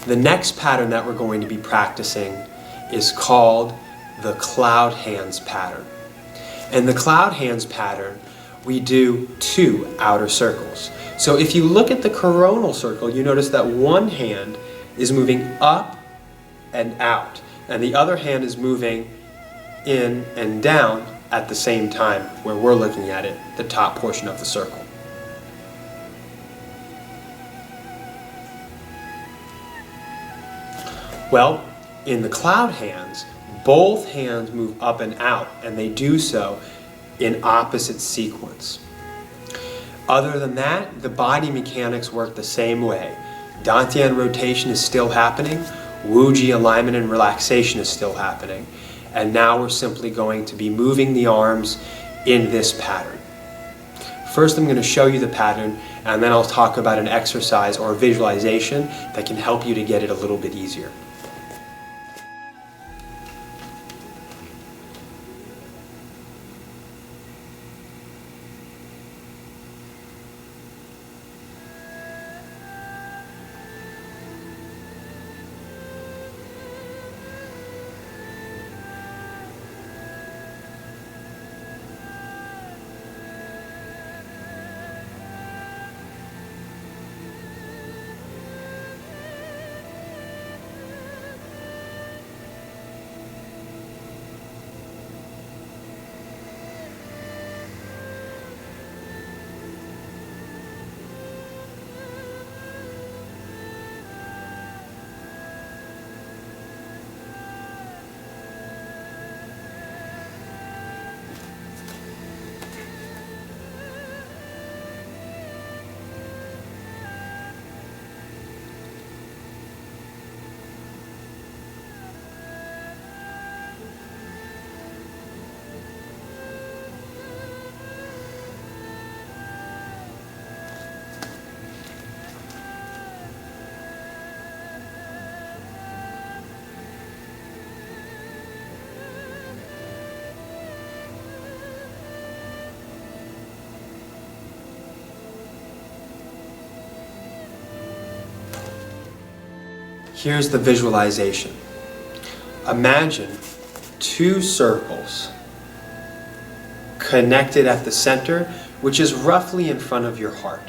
The next pattern that we're going to be practicing is called the cloud hands pattern. In the cloud hands pattern, we do 2 outer circles. So if you look at the coronal circle, you notice that one hand is moving up and out, and the other hand is moving in and down at the same time, where we're looking at it, the top portion of the circle. Well, in the cloud hands, both hands move up and out, and they do so in opposite sequence. Other than that, the body mechanics work the same way. Dantian rotation is still happening, Wuji alignment and relaxation is still happening, and now we're simply going to be moving the arms in this pattern. First, I'm going to show you the pattern, and then I'll talk about an exercise or a visualization that can help you to get it a little bit easier. Here's the visualization. Imagine 2 circles connected at the center, which is roughly in front of your heart.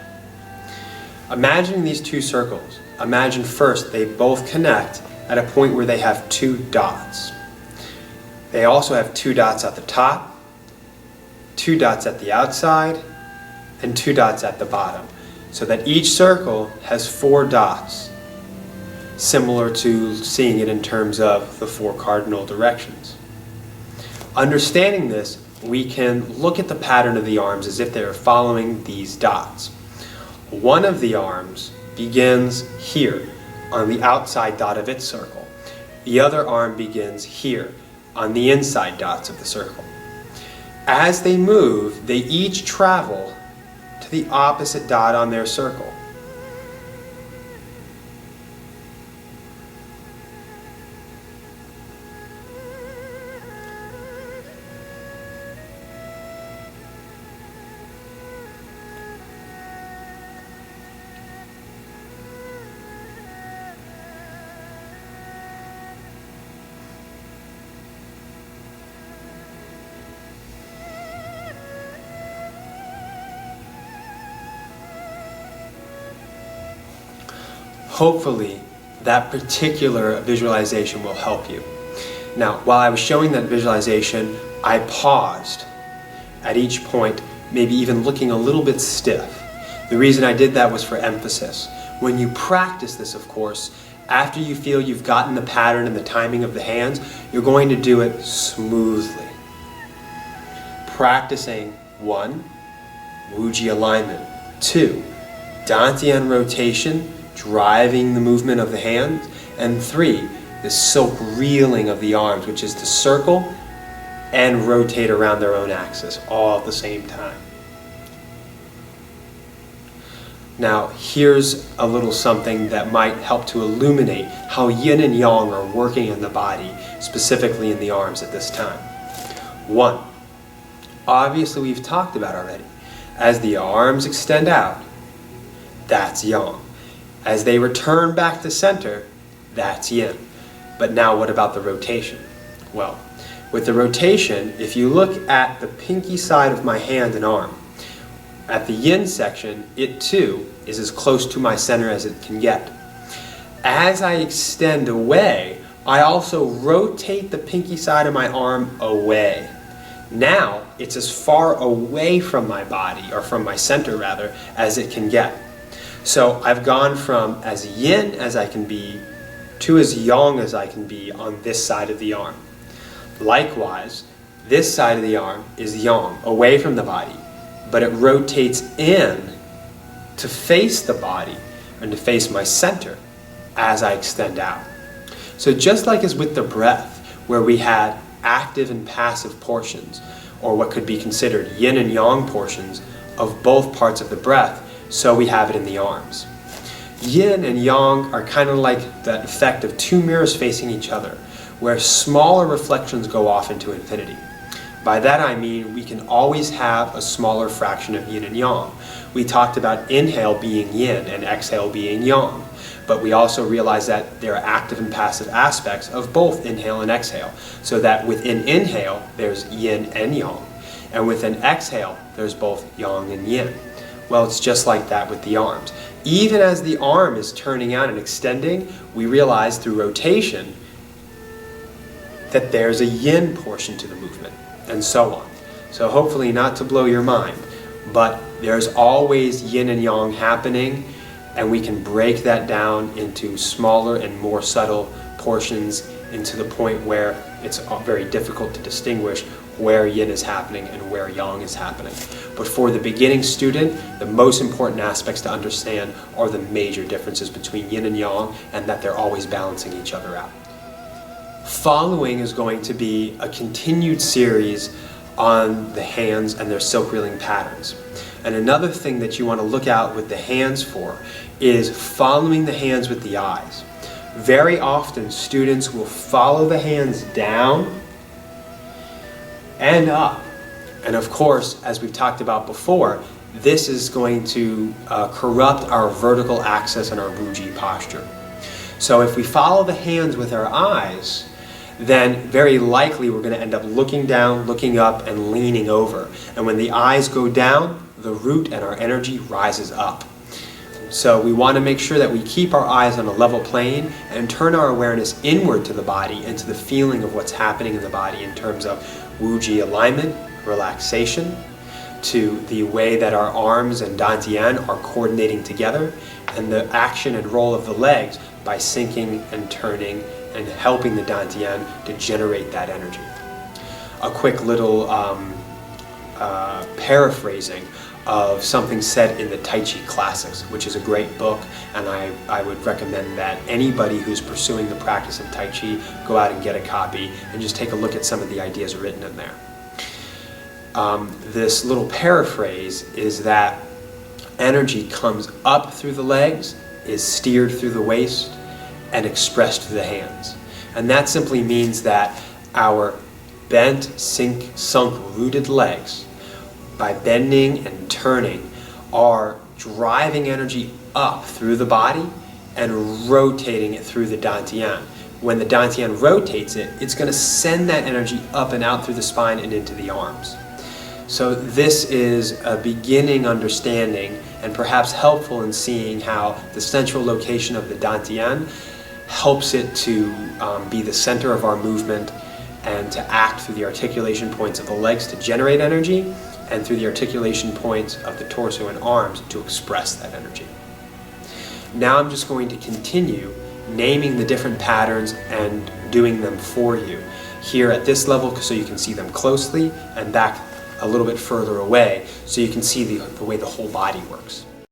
Imagine these 2 circles. Imagine first they both connect at a point where they have 2 dots. They also have 2 dots at the top, 2 dots at the outside, and 2 dots at the bottom, so that each circle has 4 dots, similar to seeing it in terms of the 4 cardinal directions. Understanding this, we can look at the pattern of the arms as if they are following these dots. One of the arms begins here on the outside dot of its circle. The other arm begins here on the inside dots of the circle. As they move, they each travel to the opposite dot on their circle. Hopefully, that particular visualization will help you. Now, while I was showing that visualization, I paused at each point, maybe even looking a little bit stiff. The reason I did that was for emphasis. When you practice this, of course, after you feel you've gotten the pattern and the timing of the hands, you're going to do it smoothly. Practicing 1, Wuji alignment, 2, Dantian rotation, driving the movement of the hands, and 3, the silk reeling of the arms, which is to circle and rotate around their own axis, all at the same time. Now, here's a little something that might help to illuminate how yin and yang are working in the body, specifically in the arms at this time. 1, obviously we've talked about already. As the arms extend out, that's yang. As they return back to center, that's yin. But now what about the rotation? Well, with the rotation, if you look at the pinky side of my hand and arm, at the yin section, it too is as close to my center as it can get. As I extend away, I also rotate the pinky side of my arm away. Now, it's as far away from my body, or from my center rather, as it can get. So I've gone from as yin as I can be to as yang as I can be on this side of the arm. Likewise, this side of the arm is yang, away from the body, but it rotates in to face the body and to face my center as I extend out. So just like as with the breath, where we had active and passive portions, or what could be considered yin and yang portions of both parts of the breath, so we have it in the arms. Yin and yang are kind of like the effect of two mirrors facing each other, where smaller reflections go off into infinity. By that I mean we can always have a smaller fraction of yin and yang. We talked about inhale being yin and exhale being yang, but we also realize that there are active and passive aspects of both inhale and exhale, so that within inhale there's yin and yang, and within exhale there's both yang and yin. Well, it's just like that with the arms. Even as the arm is turning out and extending, we realize through rotation that there's a yin portion to the movement, and so on. So hopefully not to blow your mind, but there's always yin and yang happening, and we can break that down into smaller and more subtle portions, into the point where it's very difficult to distinguish where yin is happening and where yang is happening. But for the beginning student, the most important aspects to understand are the major differences between yin and yang, and that they're always balancing each other out. Following is going to be a continued series on the hands and their silk reeling patterns. And another thing that you want to look out with the hands for is following the hands with the eyes. Very often students will follow the hands down and up. And of course, as we've talked about before, this is going to corrupt our vertical axis and our Wuji posture. So if we follow the hands with our eyes, then very likely we're going to end up looking down, looking up, and leaning over. And when the eyes go down, the root and our energy rises up. So we want to make sure that we keep our eyes on a level plane and turn our awareness inward to the body and to the feeling of what's happening in the body in terms of Wuji alignment, relaxation, to the way that our arms and dantian are coordinating together, and the action and role of the legs by sinking and turning and helping the dantian to generate that energy. A quick little paraphrasing of something said in the Tai Chi Classics, which is a great book, and I would recommend that anybody who's pursuing the practice of Tai Chi go out and get a copy and just take a look at some of the ideas written in there. This little paraphrase is that energy comes up through the legs, is steered through the waist, and expressed through the hands. And that simply means that our bent, sunk, rooted legs, by bending and turning, are driving energy up through the body and rotating it through the dantian. When the dantian rotates it, it's going to send that energy up and out through the spine and into the arms. So this is a beginning understanding and perhaps helpful in seeing how the central location of the dantian helps it to be the center of our movement and to act through the articulation points of the legs to generate energy, and through the articulation points of the torso and arms to express that energy. Now I'm just going to continue naming the different patterns and doing them for you here at this level so you can see them closely, and back a little bit further away so you can see the way the whole body works.